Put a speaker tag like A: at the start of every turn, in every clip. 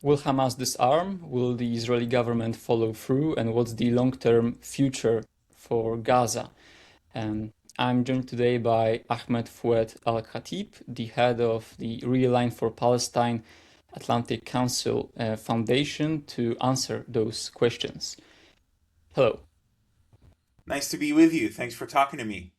A: Will Hamas disarm? Will the Israeli government follow through? And what's the long-term future for Gaza? I'm joined today by Ahmed Fouad Alkhatib, the head of the Realign for Palestine Atlantic Council Foundation, to answer those questions. Hello.
B: Nice to be with you. Thanks for talking to me.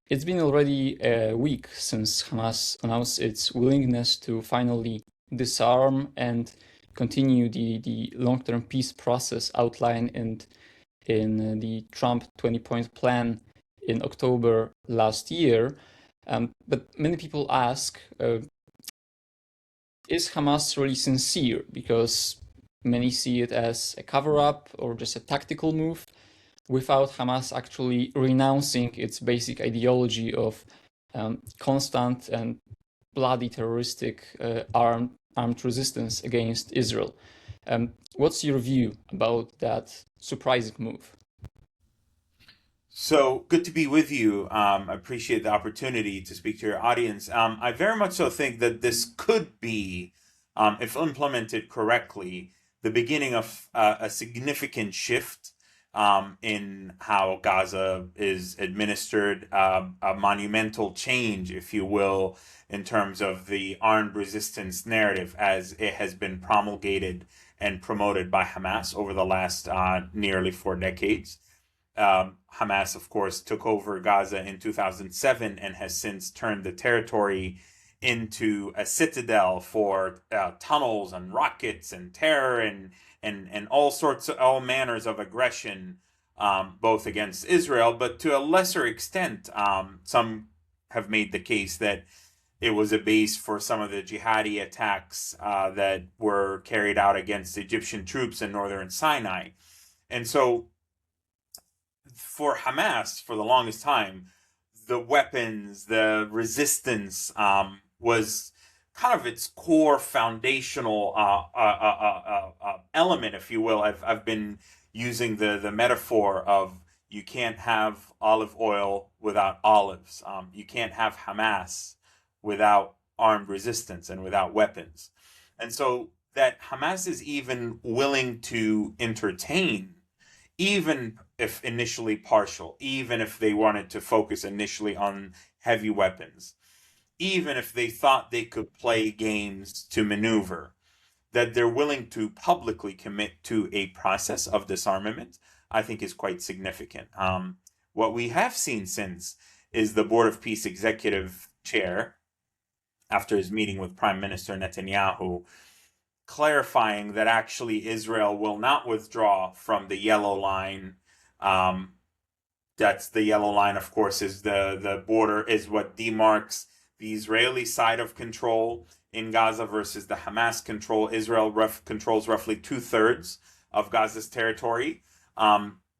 A: It's been already a week since Hamas announced its willingness to finally disarm and continue the long-term peace process outlined in the Trump 20-point plan in October last year. But many people ask, is Hamas really sincere? Because many see it as a cover-up or just a tactical move, without Hamas actually renouncing its basic ideology of constant and bloody terroristic armed resistance against Israel. What's your view about that surprising move?
B: So good to be with you. I appreciate the opportunity to speak to your audience. I very much so think that this could be, if implemented correctly, the beginning of a significant shift in how Gaza is administered, a monumental change, if you will, in terms of the armed resistance narrative as it has been promulgated and promoted by Hamas over the last nearly 4 decades. Hamas, of course, took over Gaza in 2007 and has since turned the territory into a citadel for tunnels and rockets and terror and all manners of aggression, both against Israel, but to a lesser extent, some have made the case that it was a base for some of the jihadi attacks that were carried out against Egyptian troops in northern Sinai. And so for Hamas, for the longest time, the weapons, the resistance was kind of its core foundational element, if you will. I've been using the metaphor of you can't have olive oil without olives. You can't have Hamas without armed resistance and without weapons. And so that Hamas is even willing to entertain, even if initially partial, even if they wanted to focus initially on heavy weapons, even if they thought they could play games to maneuver, that they're willing to publicly commit to a process of disarmament, I think is quite significant. What we have seen since is the Board of Peace executive chair, after his meeting with Prime Minister Netanyahu, clarifying that actually Israel will not withdraw from the yellow line. That's the yellow line, of course, is the border, is what demarks the Israeli side of control in Gaza versus the Hamas control. Israel controls roughly 2/3 of Gaza's territory.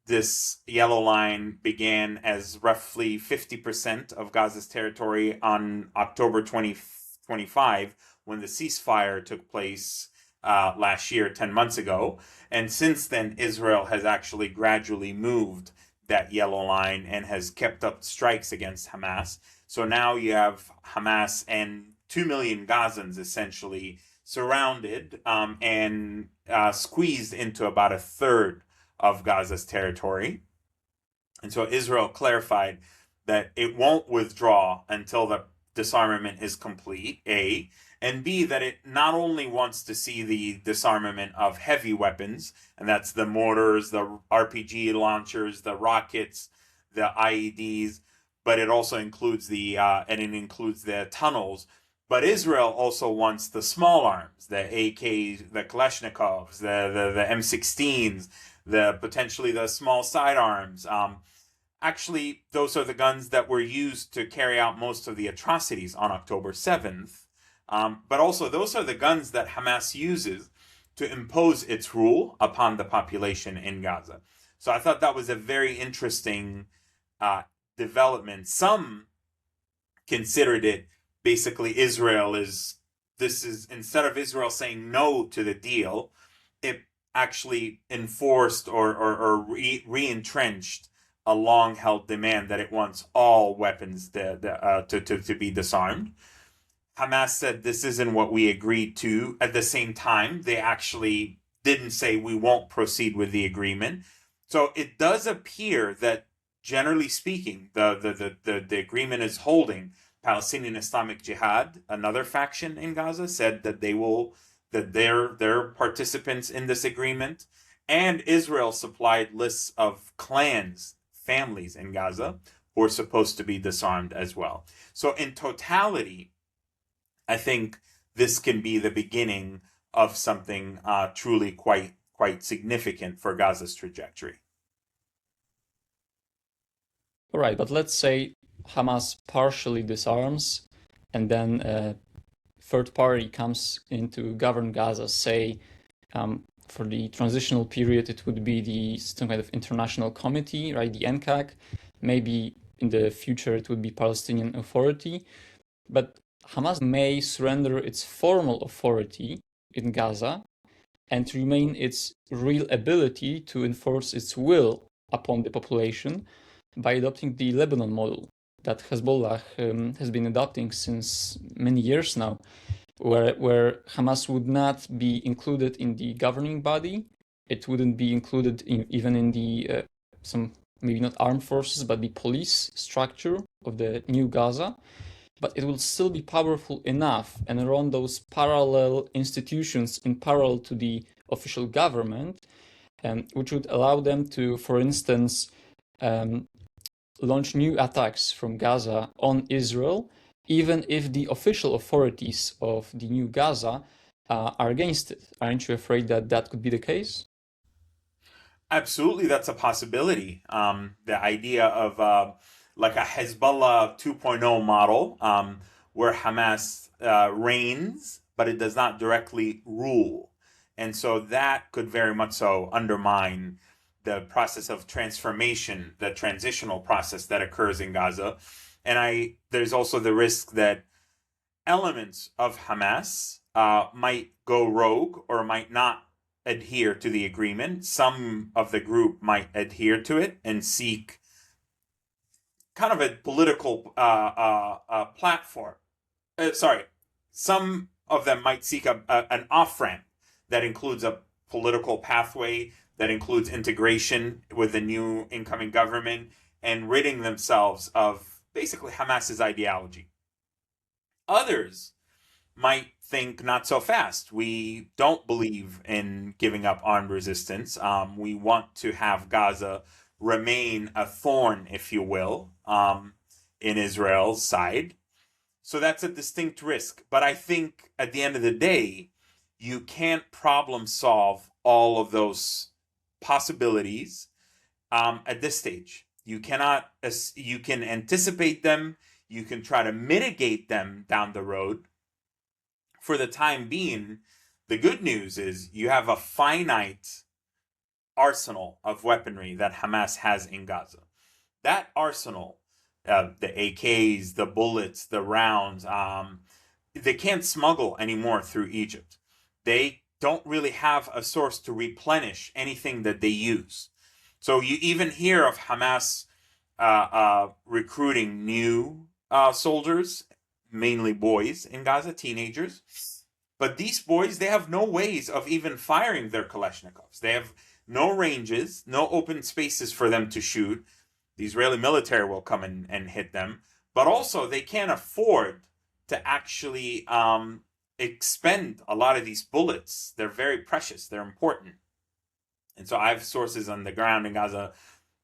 B: This yellow line began as roughly 50% of Gaza's territory on October 2025, when the ceasefire took place last year, 10 months ago. And since then, Israel has actually gradually moved that yellow line and has kept up strikes against Hamas. So now you have Hamas and 2 million Gazans essentially surrounded and squeezed into about a third of Gaza's territory. And so Israel clarified that it won't withdraw until the disarmament is complete, A, and B, that it not only wants to see the disarmament of heavy weapons, and that's the mortars, the RPG launchers, the rockets, the IEDs, but it also includes the tunnels. But Israel also wants the small arms, the AKs, the Kalashnikovs, the M16s, potentially the small sidearms. Actually, those are the guns that were used to carry out most of the atrocities on October 7th. But also, those are the guns that Hamas uses to impose its rule upon the population in Gaza. So I thought that was a very interesting development. Some considered it basically instead of Israel saying no to the deal, it actually enforced or re-entrenched a long-held demand that it wants all weapons to be disarmed. Hamas said this isn't what we agreed to. At the same time, they actually didn't say we won't proceed with the agreement. So it does appear that, generally speaking, the agreement is holding. Palestinian Islamic Jihad, another faction in Gaza, said that they're participants in this agreement, and Israel supplied lists of clans, families in Gaza who are supposed to be disarmed as well. So in totality, I think this can be the beginning of something truly quite significant for Gaza's trajectory.
A: All right, but let's say Hamas partially disarms, and then a third party comes in to govern Gaza. Say, for the transitional period, it would be some kind of international committee, right? The NCAC. Maybe in the future it would be Palestinian Authority, but Hamas may surrender its formal authority in Gaza and remain its real ability to enforce its will upon the population by adopting the Lebanon model that Hezbollah has been adopting since many years now, where Hamas would not be included in the governing body. It wouldn't be included even in the some maybe not armed forces, but the police structure of the new Gaza. But it will still be powerful enough and run those parallel institutions in parallel to the official government, which would allow them to, for instance, launch new attacks from Gaza on Israel, even if the official authorities of the new Gaza are against it. Aren't you afraid that that could be the case?
B: Absolutely, that's a possibility. The idea of like a Hezbollah 2.0 model, where Hamas reigns, but it does not directly rule. And so that could very much so undermine the process of transformation, the transitional process that occurs in Gaza. And there's also the risk that elements of Hamas might go rogue or might not adhere to the agreement. Some of the group might adhere to it and seek kind of a political platform. Some of them might seek an off-ramp that includes a political pathway, that includes integration with the new incoming government, and ridding themselves of basically Hamas's ideology. Others might think not so fast. We don't believe in giving up armed resistance. We want to have Gaza remain a thorn, if you will, in Israel's side. So that's a distinct risk. But I think at the end of the day, you can't problem solve all of those possibilities at this stage. You cannot. You can anticipate them. You can try to mitigate them down the road. For the time being, the good news is you have a finite arsenal of weaponry that Hamas has in Gaza. That arsenal, the AKs, the bullets, the rounds, they can't smuggle anymore through Egypt. They don't really have a source to replenish anything that they use. So you even hear of Hamas recruiting new soldiers, mainly boys in Gaza, teenagers. But these boys, they have no ways of even firing their Kalashnikovs. They have no ranges, no open spaces for them to shoot. The Israeli military will come and hit them. But also, they can't afford to actually expend a lot of these bullets. They're very precious. They're important. And so I have sources on the ground in Gaza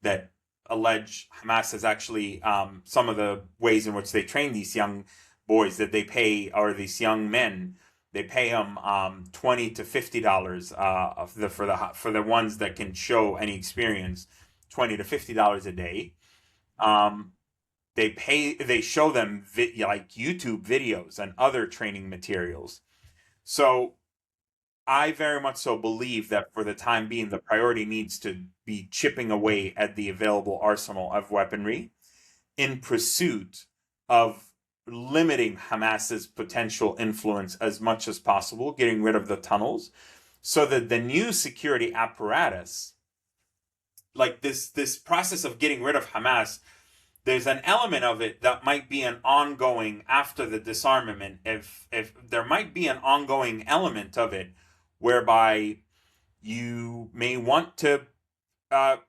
B: that allege Hamas has actually, some of the ways in which they train these young boys that they pay, or these young men, they pay them $20 to $50 for the ones that can show any experience, $20 to $50 a day. They show them like YouTube videos and other training materials. So I very much so believe that for the time being, the priority needs to be chipping away at the available arsenal of weaponry in pursuit of limiting Hamas's potential influence as much as possible, getting rid of the tunnels, so that the new security apparatus, like this process of getting rid of Hamas, there's an element of it that might be an ongoing after the disarmament. If there might be an ongoing element of it whereby you may want to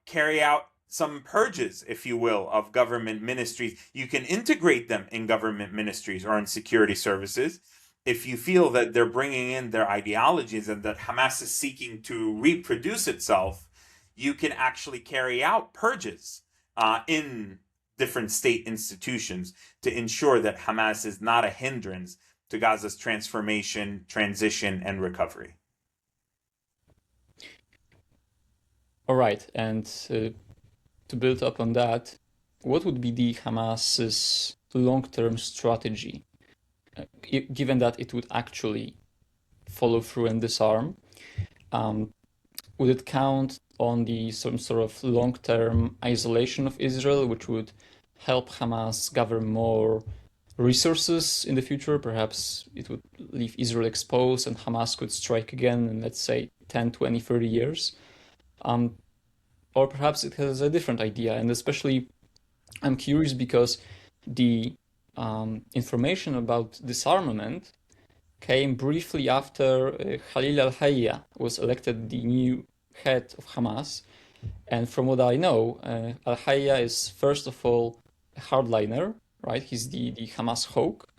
B: carry out some purges, if you will, of government ministries. You can integrate them in government ministries or in security services if you feel that they're bringing in their ideologies and that Hamas is seeking to reproduce itself. You can actually carry out purges in different state institutions to ensure that Hamas is not a hindrance to Gaza's transformation, transition, and recovery.
A: All right, and to build up on that, what would be the Hamas's long-term strategy, given that it would actually follow through and disarm? Would it count on some sort of long-term isolation of Israel, which would help Hamas gather more resources in the future? Perhaps it would leave Israel exposed and Hamas could strike again in, let's say, 10, 20, 30 years. Or perhaps it has a different idea. And especially, I'm curious because the information about disarmament came briefly after Khalil al-Hayya was elected the new head of Hamas. And from what I know, al-Hayya is first of all a hardliner, right? He's the Hamas hawk.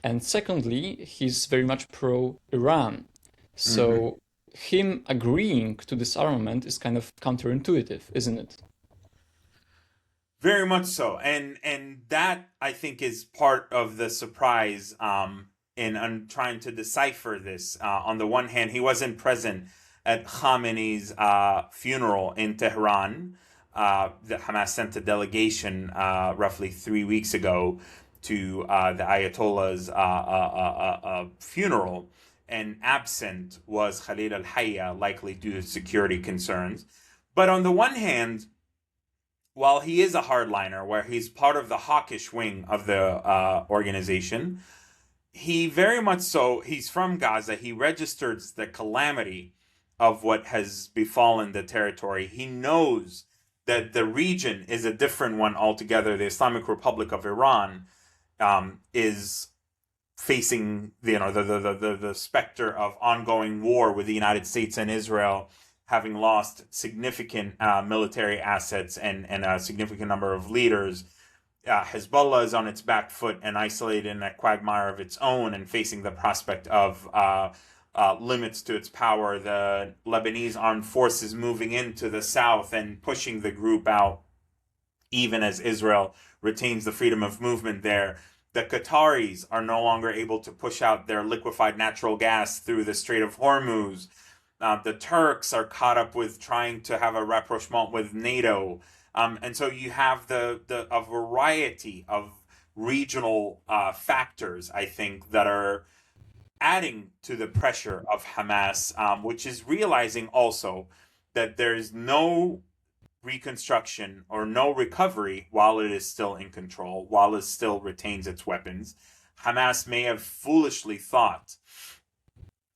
A: And secondly, he's very much pro-Iran. So him agreeing to disarmament is kind of counterintuitive, isn't it?
B: Very much so. And that, I think, is part of the surprise in trying to decipher this. On the one hand, he wasn't present at Khamenei's funeral in Tehran. The Hamas sent a delegation roughly 3 weeks ago to the Ayatollah's funeral, and absent was Khalil al-Hayya, likely due to security concerns. But on the one hand, while he is a hardliner, where he's part of the hawkish wing of the organization, he very much so, he's from Gaza, he registers the calamity of what has befallen the territory. He knows that the region is a different one altogether. The Islamic Republic of Iran is facing the specter of ongoing war with the United States and Israel, having lost significant military assets and a significant number of leaders. Hezbollah is on its back foot and isolated in a quagmire of its own and facing the prospect of limits to its power. The Lebanese armed forces moving into the south and pushing the group out, even as Israel retains the freedom of movement there. The Qataris are no longer able to push out their liquefied natural gas through the Strait of Hormuz. The Turks are caught up with trying to have a rapprochement with NATO. And so you have a variety of regional factors, I think, that are adding to the pressure of Hamas, which is realizing also that there's no reconstruction or no recovery while it is still in control, while it still retains its weapons. Hamas may have foolishly thought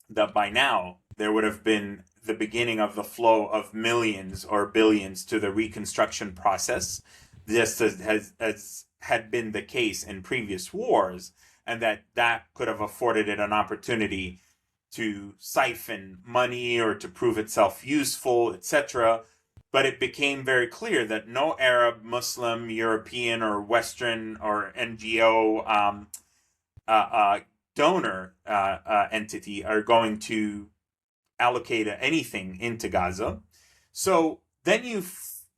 B: that by now there would have been the beginning of the flow of millions or billions to the reconstruction process, just as had been the case in previous wars, and that could have afforded it an opportunity to siphon money or to prove itself useful, etc. But it became very clear that no Arab, Muslim, European, or Western or NGO donor entity are going to allocate anything into Gaza. So then you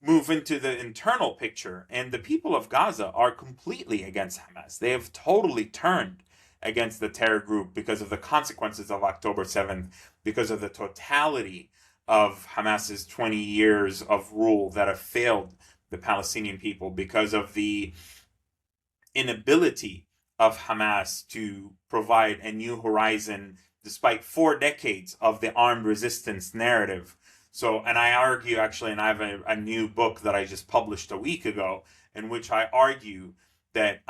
B: move into the internal picture, and the people of Gaza are completely against Hamas. They have totally turned against the terror group because of the consequences of October 7th, because of the totality of Hamas's 20 years of rule that have failed the Palestinian people, because of the inability of Hamas to provide a new horizon despite 4 decades of the armed resistance narrative. So, and I argue actually, and I have a new book that I just published a week ago, in which I argue that,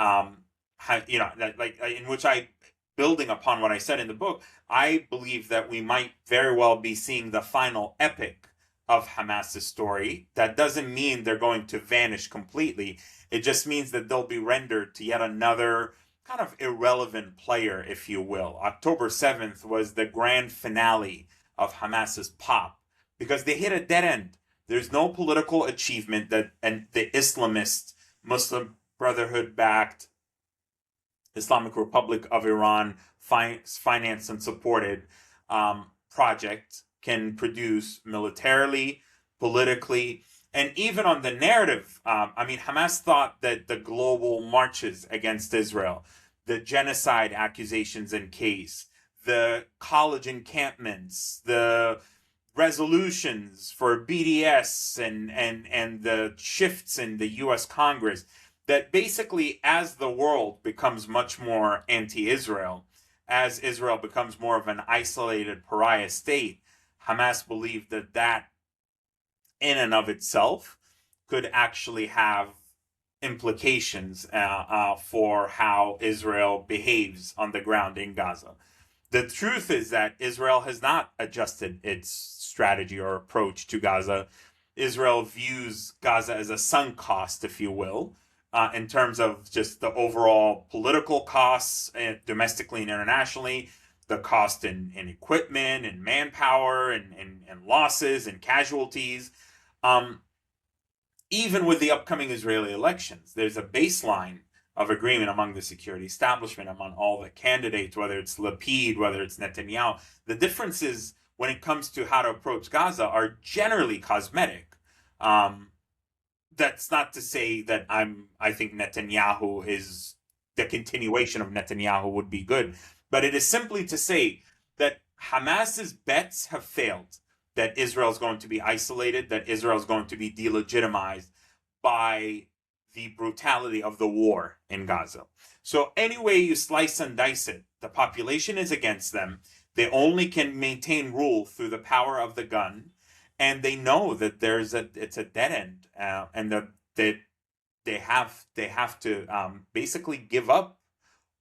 B: in which I, building upon what I said in the book, I believe that we might very well be seeing the final epic of Hamas's story. That doesn't mean they're going to vanish completely. It just means that they'll be rendered to yet another kind of irrelevant player, if you will. October 7th was the grand finale of Hamas's pop because they hit a dead end. There's no political achievement that and the Islamist Muslim Brotherhood-backed Islamic Republic of Iran financed and supported project can produce militarily, politically, and even on the narrative. Hamas thought that the global marches against Israel, the genocide accusations in case, the college encampments, the resolutions for BDS and the shifts in the US Congress, that basically as the world becomes much more anti-Israel, as Israel becomes more of an isolated pariah state, Hamas believed that that in and of itself could actually have implications for how Israel behaves on the ground in Gaza. The truth is that Israel has not adjusted its strategy or approach to Gaza. Israel views Gaza as a sunk cost, if you will, in terms of just the overall political costs domestically and internationally, the cost in equipment and manpower and losses and casualties. Even with the upcoming Israeli elections, there's a baseline of agreement among the security establishment, among all the candidates, whether it's Lapid, whether it's Netanyahu. The differences when it comes to how to approach Gaza are generally cosmetic. That's not to say that I think Netanyahu is the continuation of Netanyahu would be good, but it is simply to say that Hamas's bets have failed, that Israel is going to be isolated, that Israel is going to be delegitimized by the brutality of the war in Gaza. So any way you slice and dice it, the population is against them. They only can maintain rule through the power of the gun, and they know that it's a dead end, and that they have to basically give up,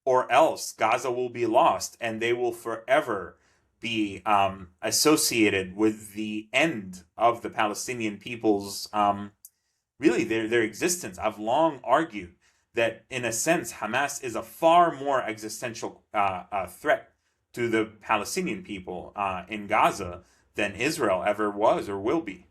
B: or else Gaza will be lost, and they will forever be associated with the end of the Palestinian people's really their existence. I've long argued that, in a sense, Hamas is a far more existential threat to the Palestinian people in Gaza than Israel ever was or will be.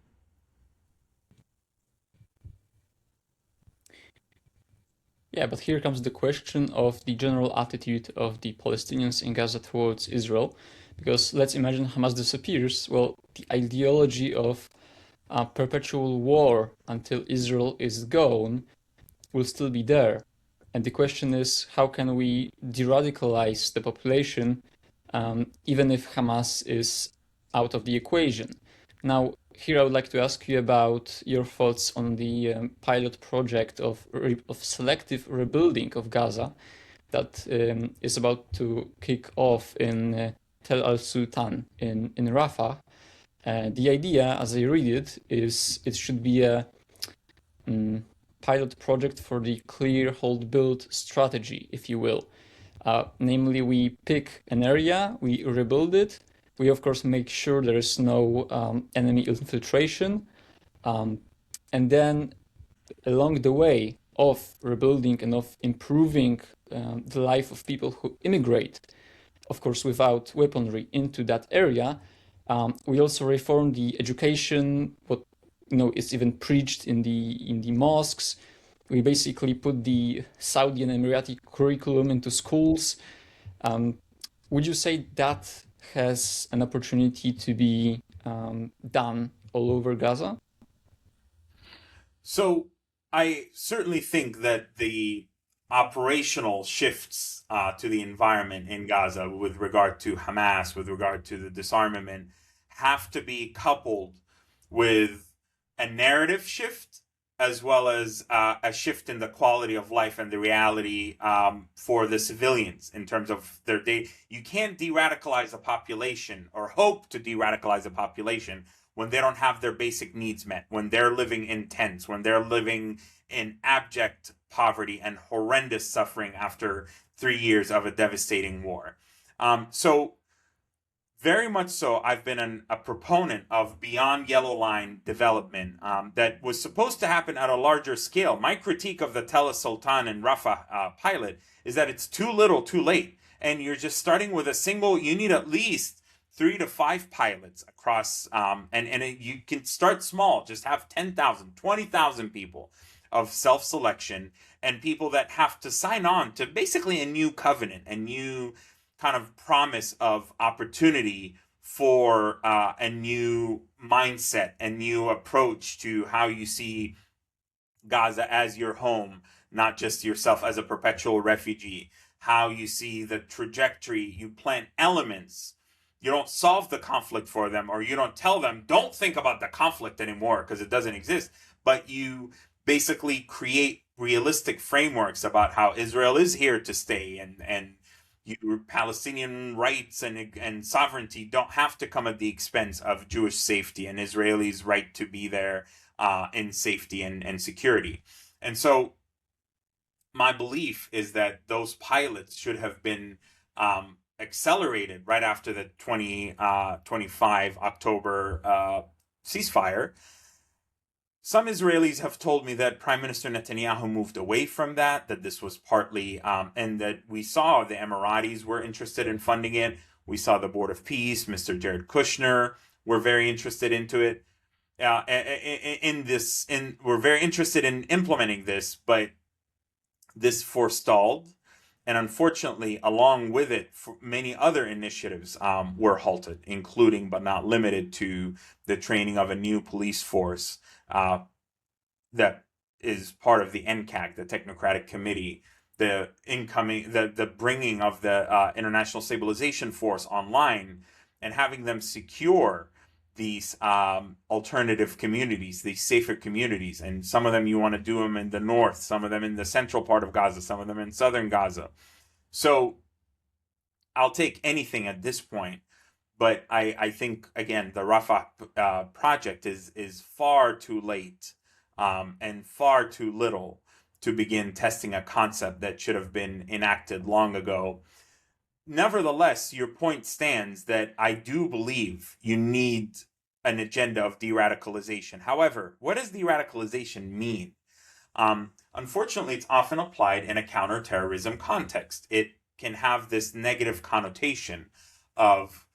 A: Yeah, but here comes the question of the general attitude of the Palestinians in Gaza towards Israel. Because let's imagine Hamas disappears. Well, the ideology of perpetual war until Israel is gone will still be there. And the question is, how can we de-radicalize the population even if Hamas is out of the equation? Now, here I would like to ask you about your thoughts on the pilot project of selective rebuilding of Gaza that is about to kick off in al-Sultan in Rafah. The idea, as I read it, is it should be a pilot project for the clear hold build strategy, if you will. Namely, we pick an area, we rebuild it, we of course make sure there is no enemy infiltration, and then along the way of rebuilding and of improving the life of people who immigrate, of course without weaponry, into that area, we also reform the education, what is even preached in the mosques. We basically put the Saudi and Emirati curriculum into schools. Would you say that has an opportunity to be done all over Gaza?
B: So I certainly think that the operational shifts to the environment in Gaza with regard to Hamas, with regard to the disarmament, have to be coupled with a narrative shift as well as a shift in the quality of life and the reality for the civilians in terms of their day. You can't de-radicalize a population or hope to de-radicalize a population when they don't have their basic needs met, when they're living in tents, when they're living in abject poverty and horrendous suffering after 3 years of a devastating war. So very much so, I've been a proponent of beyond yellow line development that was supposed to happen at a larger scale. My critique of the al-Sultan and Rafah pilot is that it's too little, too late. And you're just starting with a single, you need at least 3 to 5 pilots across, you can start small, just have 10,000, 20,000 people of self-selection and people that have to sign on to basically a new covenant, a new kind of promise of opportunity for a new mindset, a new approach to how you see Gaza as your home, not just yourself as a perpetual refugee, how you see the trajectory, you plant elements. You don't solve the conflict for them, or you don't tell them, don't think about the conflict anymore because it doesn't exist, but you basically create realistic frameworks about how Israel is here to stay, and your Palestinian rights and sovereignty don't have to come at the expense of Jewish safety and Israelis' right to be there in safety and security. And so my belief is that those pilots should have been accelerated right after the 2025 October ceasefire. Some Israelis have told me that Prime Minister Netanyahu moved away from that this was partly, and that we saw the Emiratis were interested in funding it. We saw the Board of Peace, Mr. Jared Kushner, were very interested into it. We're very interested in implementing this, but this forestalled. And unfortunately, along with it, many other initiatives were halted, including but not limited to the training of a new police force that is part of the NCAC, the Technocratic Committee, the bringing of the International Stabilization Force online and having them secure these alternative communities, these safer communities. And some of them you want to do them in the north, some of them in the central part of Gaza, some of them in southern Gaza. So I'll take anything at this point. But I think, again, the Rafah project is far too late and far too little to begin testing a concept that should have been enacted long ago. Nevertheless, your point stands that I do believe you need an agenda of de-radicalization. However, what does de-radicalization mean? Unfortunately, it's often applied in a counterterrorism context. It can have this negative connotation of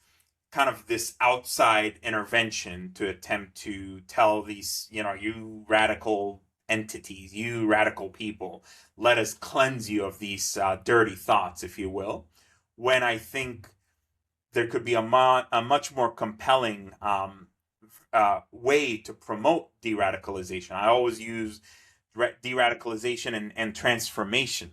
B: kind of this outside intervention to attempt to tell these, you radical entities, you radical people, let us cleanse you of these dirty thoughts, if you will, when I think there could be a much more compelling way to promote de-radicalization. I always use de-radicalization and transformation,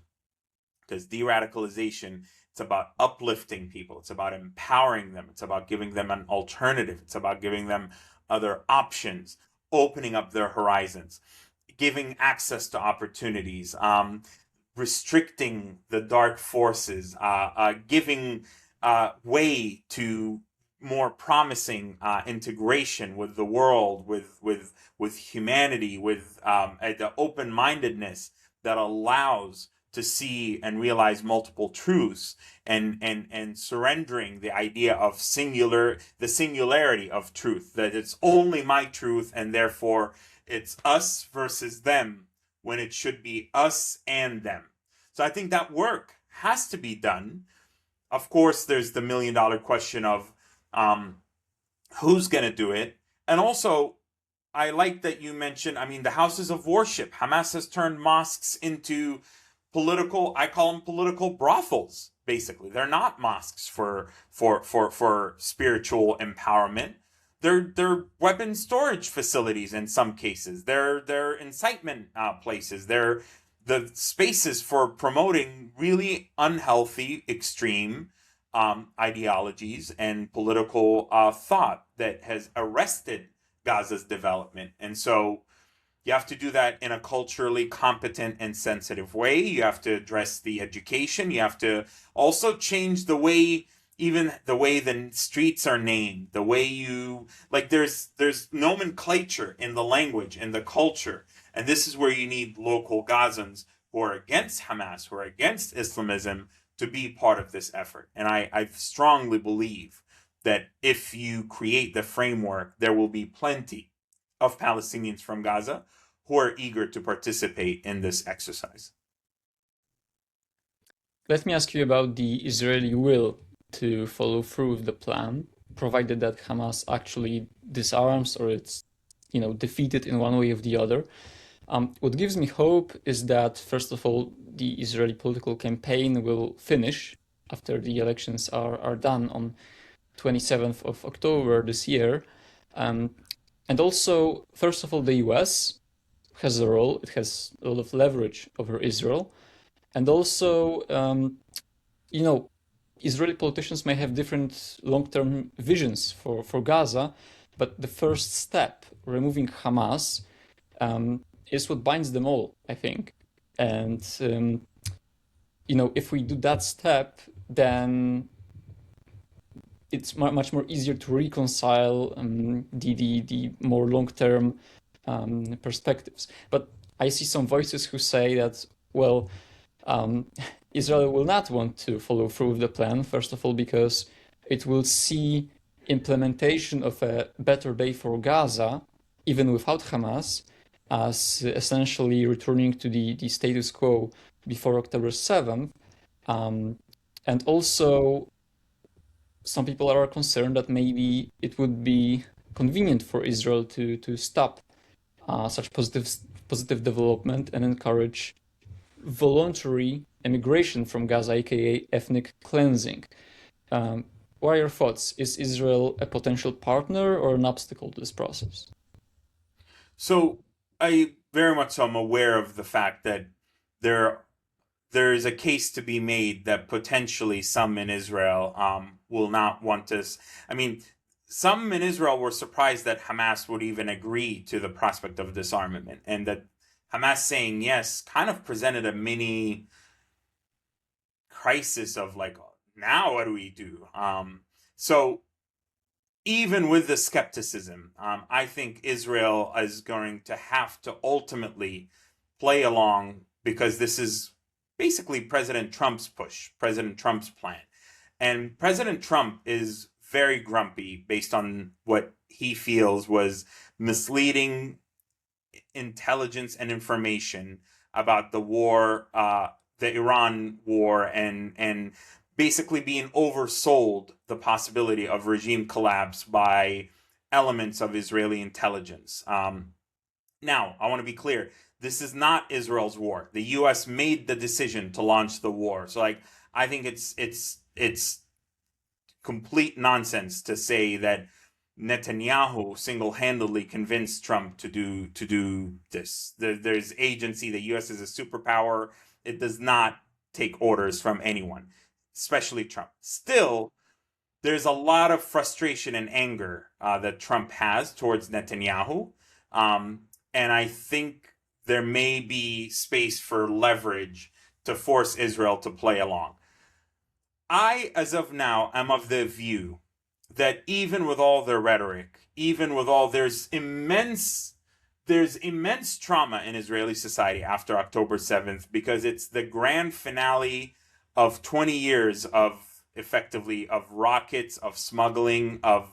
B: because de-radicalization, it's about uplifting people. It's about empowering them. It's about giving them an alternative. It's about giving them other options, opening up their horizons, giving access to opportunities, restricting the dark forces, giving way to more promising integration with the world, with humanity, with the open-mindedness that allows to see and realize multiple truths, and surrendering the idea of the singularity of truth, that it's only my truth and therefore it's us versus them, when it should be us and them. So I think that work has to be done. Of course, there's the $1 million question of who's going to do it. And also, I like that you mentioned, the houses of worship. Hamas has turned mosques into I call them political brothels, basically. They're not mosques for spiritual empowerment. They're weapon storage facilities in some cases. They're incitement places. They're the spaces for promoting really unhealthy, extreme ideologies and political thought that has arrested Gaza's development. And so you have to do that in a culturally competent and sensitive way. You have to address the education. You have to also change the way the streets are named, the way there's nomenclature in the language, in the culture. And this is where you need local Gazans who are against Hamas, who are against Islamism, to be part of this effort. And I strongly believe that if you create the framework, there will be plenty of Palestinians from Gaza who are eager to participate in this exercise.
A: Let me ask you about the Israeli will to follow through with the plan, provided that Hamas actually disarms or it's, defeated in one way or the other. What gives me hope is that, first of all, the Israeli political campaign will finish after the elections are done on 27th of October this year. And also, first of all, the US has a role. It has a lot of leverage over Israel. And also, Israeli politicians may have different long-term visions for Gaza, but the first step, removing Hamas, is what binds them all, I think. And, if we do that step, then it's much more easier to reconcile the more long-term perspectives. But I see some voices who say that, well, Israel will not want to follow through with the plan, first of all, because it will see implementation of a better day for Gaza, even without Hamas, as essentially returning to the status quo before October 7th. And also, some people are concerned that maybe it would be convenient for Israel to stop such positive development and encourage voluntary emigration from Gaza, aka ethnic cleansing. What are your thoughts? Is Israel a potential partner or an obstacle to this process?
B: So I very much so am aware of the fact that there is a case to be made that potentially some in Israel will not want us. I mean, some in Israel were surprised that Hamas would even agree to the prospect of disarmament, and that Hamas saying yes kind of presented a mini crisis of like, now what do we do? So even with the skepticism, I think Israel is going to have to ultimately play along, because this is basically President Trump's push, President Trump's plan. And President Trump is very grumpy based on what he feels was misleading intelligence and information about the war, the Iran war, and basically being oversold the possibility of regime collapse by elements of Israeli intelligence. Now, I want to be clear. This is not Israel's war. The U.S. made the decision to launch the war. So, I think it's complete nonsense to say that Netanyahu single-handedly convinced Trump to do this. There's agency. The U.S. is a superpower. It does not take orders from anyone, especially Trump. Still, there's a lot of frustration and anger that Trump has towards Netanyahu, and I think there may be space for leverage to force Israel to play along. I, as of now, am of the view that even with all their rhetoric, even with all, there's immense trauma in Israeli society after October 7th, because it's the grand finale of 20 years of effectively of rockets, of smuggling, of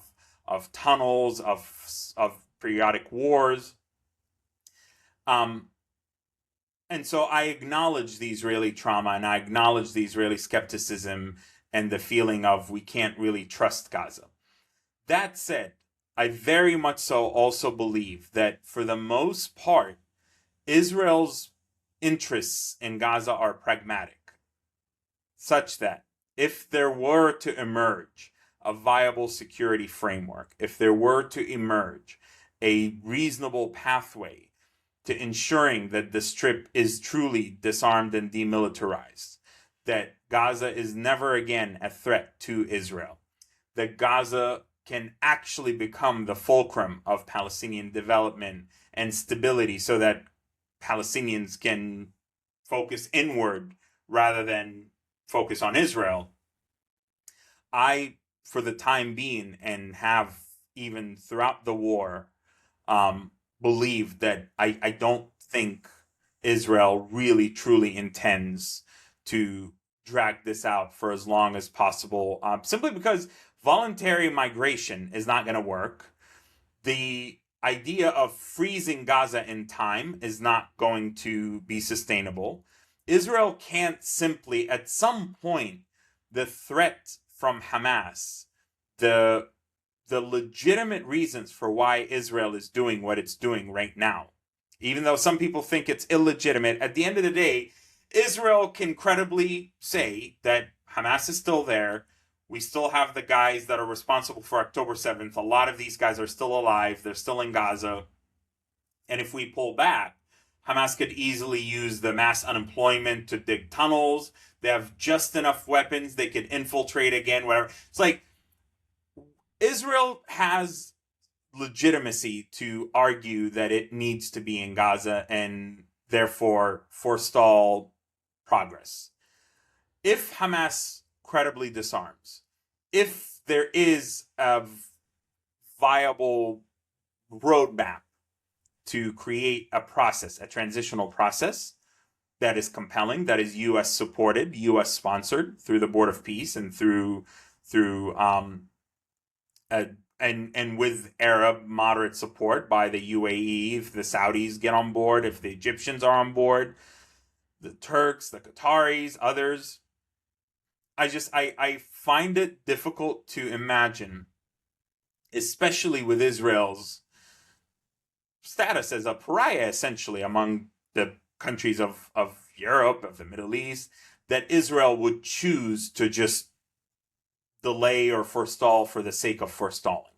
B: tunnels, of periodic wars. And so I acknowledge the Israeli trauma, and I acknowledge the Israeli skepticism and the feeling of we can't really trust Gaza. That said, I very much so also believe that for the most part, Israel's interests in Gaza are pragmatic, such that if there were to emerge a viable security framework, if there were to emerge a reasonable pathway to ensuring that the Strip is truly disarmed and demilitarized, that Gaza is never again a threat to Israel, that Gaza can actually become the fulcrum of Palestinian development and stability, so that Palestinians can focus inward rather than focus on Israel. I, for the time being, and have even throughout the war, believe that I don't think Israel really truly intends to drag this out for as long as possible, simply because voluntary migration is not going to work. The idea of freezing Gaza in time is not going to be sustainable. Israel can't simply, at some point, the threat from Hamas, the legitimate reasons for why Israel is doing what it's doing right now, even though some people think it's illegitimate, at the end of the day, Israel can credibly say that Hamas is still there. We still have the guys that are responsible for October 7th. A lot of these guys are still alive. They're still in Gaza. And if we pull back, Hamas could easily use the mass unemployment to dig tunnels. They have just enough weapons. They could infiltrate again, whatever. It's like Israel has legitimacy to argue that it needs to be in Gaza and therefore forestall progress. If Hamas credibly disarms, if there is a viable roadmap to create a process, a transitional process that is compelling, that is U.S. supported, U.S. sponsored through the Board of Peace and through and with Arab moderate support by the UAE, if the Saudis get on board, if the Egyptians are on board, the Turks, the Qataris, others. I find it difficult to imagine, especially with Israel's status as a pariah, essentially, among the countries of Europe, of the Middle East, that Israel would choose to just delay or forestall for the sake of forestalling.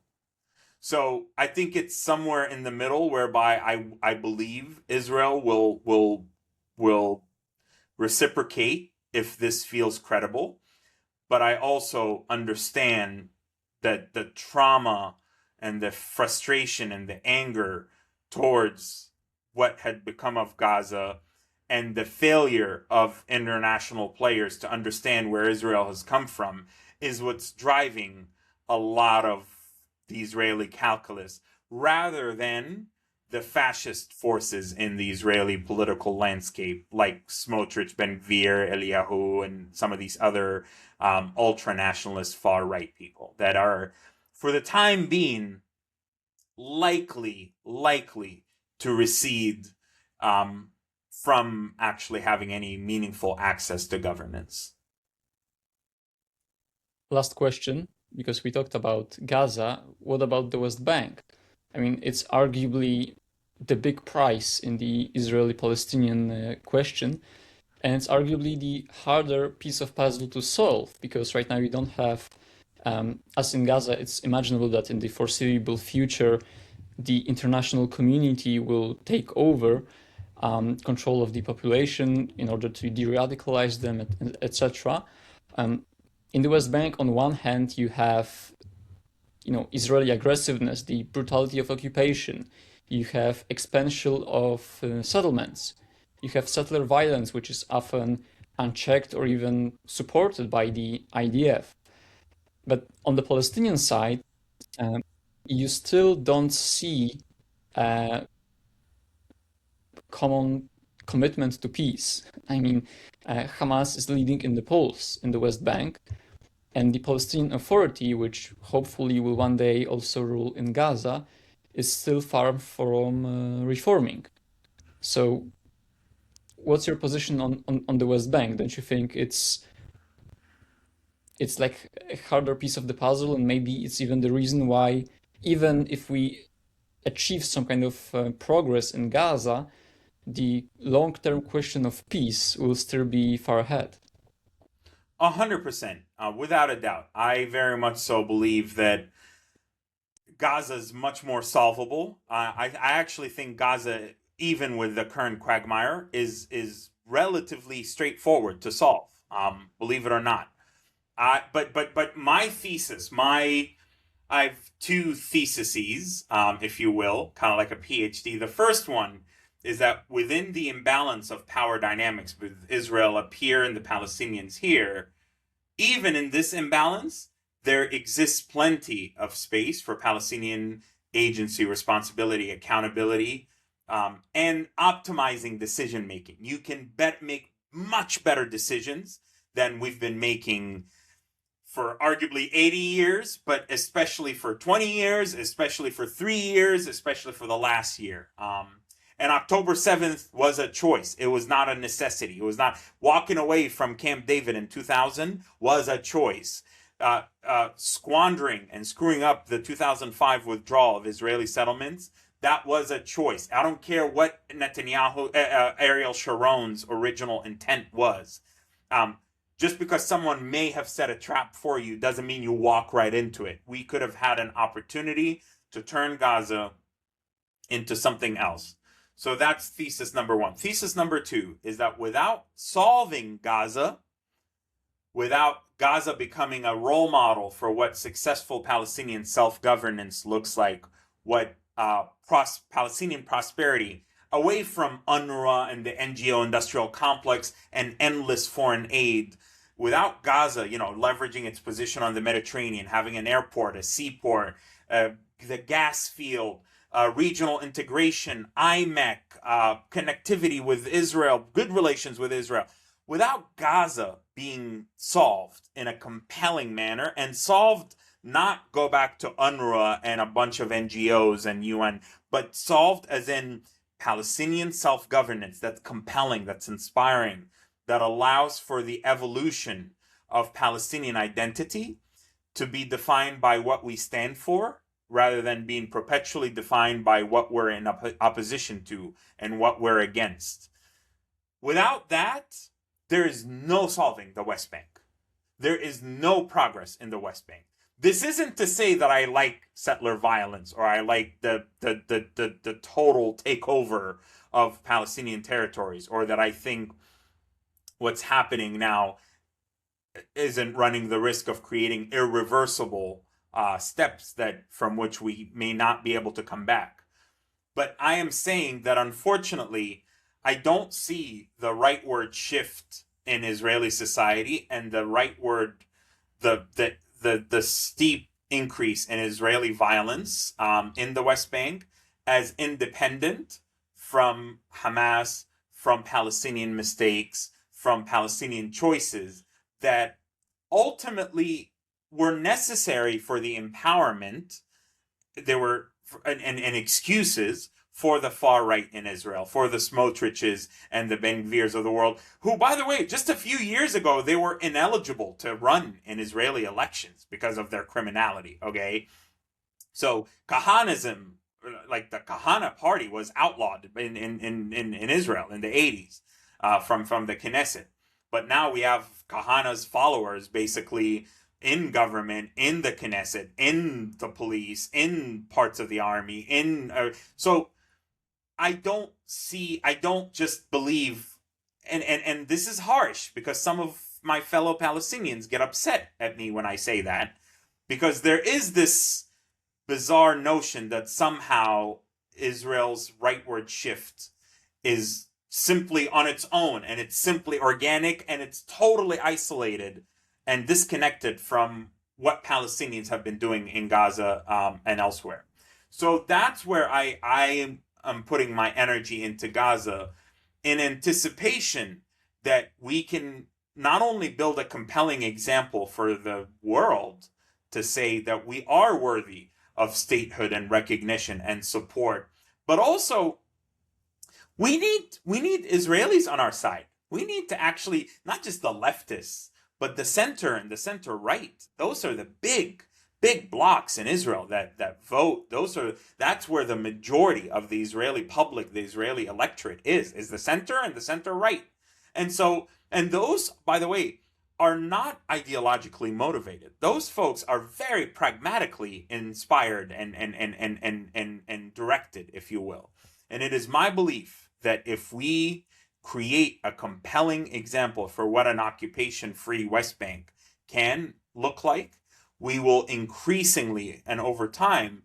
B: So I think it's somewhere in the middle, whereby I believe Israel will reciprocate if this feels credible. But I also understand that the trauma and the frustration and the anger towards what had become of Gaza and the failure of international players to understand where Israel has come from is what's driving a lot of the Israeli calculus, rather than the fascist forces in the Israeli political landscape, like Smotrich, Ben-Gvir, Eliyahu, and some of these other ultra-nationalist far-right people that are, for the time being, likely to recede from actually having any meaningful access to governance.
A: Last question, because we talked about Gaza, what about the West Bank? I mean, it's arguably the big prize in the Israeli-Palestinian question, and it's arguably the harder piece of puzzle to solve, because right now we don't have, as in Gaza, it's imaginable that in the foreseeable future, the international community will take over control of the population in order to de-radicalize them, etc. In the West Bank, on one hand, you have, Israeli aggressiveness, the brutality of occupation. You have expansion of settlements. You have settler violence, which is often unchecked or even supported by the IDF. But on the Palestinian side, you still don't see a common commitment to peace. I mean, Hamas is leading in the polls in the West Bank, and the Palestinian Authority, which hopefully will one day also rule in Gaza, is still far from reforming. So what's your position on the West Bank? Don't you think it's like a harder piece of the puzzle, and maybe it's even the reason why, even if we achieve some kind of progress in Gaza, the long-term question of peace will still be far ahead?
B: 100%, without a doubt. I very much so believe that Gaza is much more solvable. I actually think Gaza, even with the current quagmire, is relatively straightforward to solve. Believe it or not. But my thesis, I have two theses, if you will, kind of like a PhD. The first one is that within the imbalance of power dynamics with Israel up here and the Palestinians here, even in this imbalance, there exists plenty of space for Palestinian agency, responsibility, accountability, and optimizing decision making. You can make much better decisions than we've been making for arguably 80 years, but especially for 20 years, especially for 3 years, especially for the last year. And October 7th was a choice. It was not a necessity. It was not walking away from Camp David in 2000 was a choice. Squandering and screwing up the 2005 withdrawal of Israeli settlements, that was a choice. I don't care what Ariel Sharon's original intent was. Just because someone may have set a trap for you doesn't mean you walk right into it. We could have had an opportunity to turn Gaza into something else. So that's thesis number one. Thesis number two is that without solving Gaza, without Gaza becoming a role model for what successful Palestinian self-governance looks like, what Palestinian prosperity, away from UNRWA and the NGO industrial complex and endless foreign aid, without Gaza, leveraging its position on the Mediterranean, having an airport, a seaport, the gas field, regional integration, IMEC, connectivity with Israel, good relations with Israel, without Gaza being solved in a compelling manner, and solved not go back to UNRWA and a bunch of NGOs and UN, but solved as in Palestinian self-governance that's compelling, that's inspiring, that allows for the evolution of Palestinian identity to be defined by what we stand for, rather than being perpetually defined by what we're in opposition to and what we're against. Without that, there is no solving the West Bank. There is no progress in the West Bank. This isn't to say that I like settler violence or I like the total takeover of Palestinian territories, or that I think what's happening now isn't running the risk of creating irreversible steps that from which we may not be able to come back. But I am saying that unfortunately, I don't see the rightward shift in Israeli society and the rightward, the steep increase in Israeli violence in the West Bank as independent from Hamas, from Palestinian mistakes, from Palestinian choices that ultimately were necessary for the empowerment. There were and excuses for the far right in Israel, for the Smotriches and the Ben-Gvirs of the world, who, by the way, just a few years ago, they were ineligible to run in Israeli elections because of their criminality, okay? So Kahanism, like the Kahana party, was outlawed in Israel in the 80s from the Knesset. But now we have Kahana's followers basically in government, in the Knesset, in the police, in parts of the army, so I don't just believe, and this is harsh because some of my fellow Palestinians get upset at me when I say that, because there is this bizarre notion that somehow Israel's rightward shift is simply on its own, and it's simply organic, and it's totally isolated and disconnected from what Palestinians have been doing in Gaza and elsewhere. So that's where I am putting my energy into Gaza, in anticipation that we can not only build a compelling example for the world to say that we are worthy of statehood and recognition and support, but also we need Israelis on our side. We need to actually, not just the leftists, but the center and the center right. Those are the big blocks in Israel that vote. That's where the majority of the Israeli public, the Israeli electorate is the center and the center right. And those, by the way, are not ideologically motivated. Those folks are very pragmatically inspired and directed, if you will. And it is my belief that if we create a compelling example for what an occupation-free West Bank can look like, we will increasingly and over time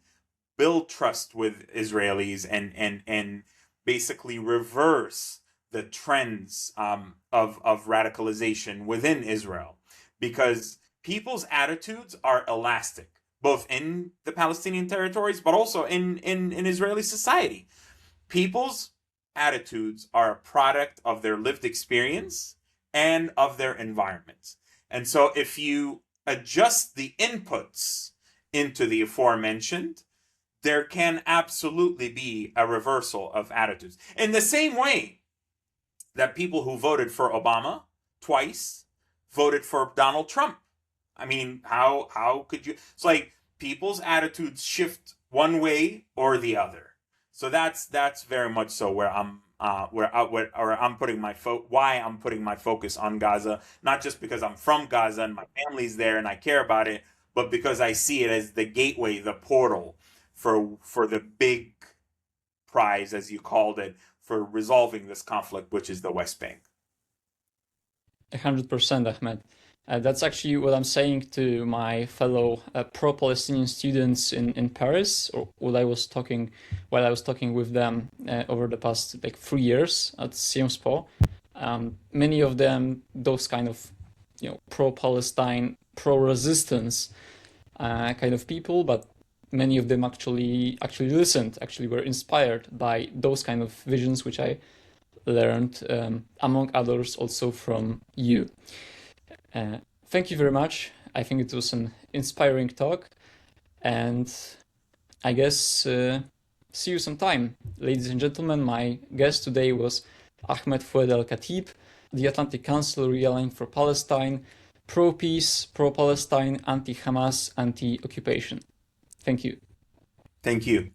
B: build trust with Israelis and basically reverse the trends of radicalization within Israel, because people's attitudes are elastic, both in the Palestinian territories, but also in Israeli society. People's attitudes are a product of their lived experience and of their environments. And so if you adjust the inputs into the aforementioned, there can absolutely be a reversal of attitudes. In the same way that people who voted for Obama twice voted for Donald Trump. I mean, how could you? It's like people's attitudes shift one way or the other. So that's very much so where I'm putting why I'm putting my focus on Gaza, not just because I'm from Gaza and my family's there and I care about it, but because I see it as the gateway, the portal for the big prize, as you called it, for resolving this conflict, which is the West Bank.
A: 100%, Ahmed. That's actually what I'm saying to my fellow pro-Palestinian students in Paris, or while I was talking with them over the past 3 years at Sciences Po. Many of them, those kind of pro-Palestine, pro-resistance kind of people, but many of them actually listened, actually were inspired by those kind of visions, which I learned, among others, also from you. Thank you very much. I think it was an inspiring talk, and I guess see you sometime. Ladies and gentlemen, my guest today was Ahmed Fouad Alkhatib, the Atlantic Council Realign for Palestine, pro-peace, pro-Palestine, anti-Hamas, anti-occupation. Thank you.
B: Thank you.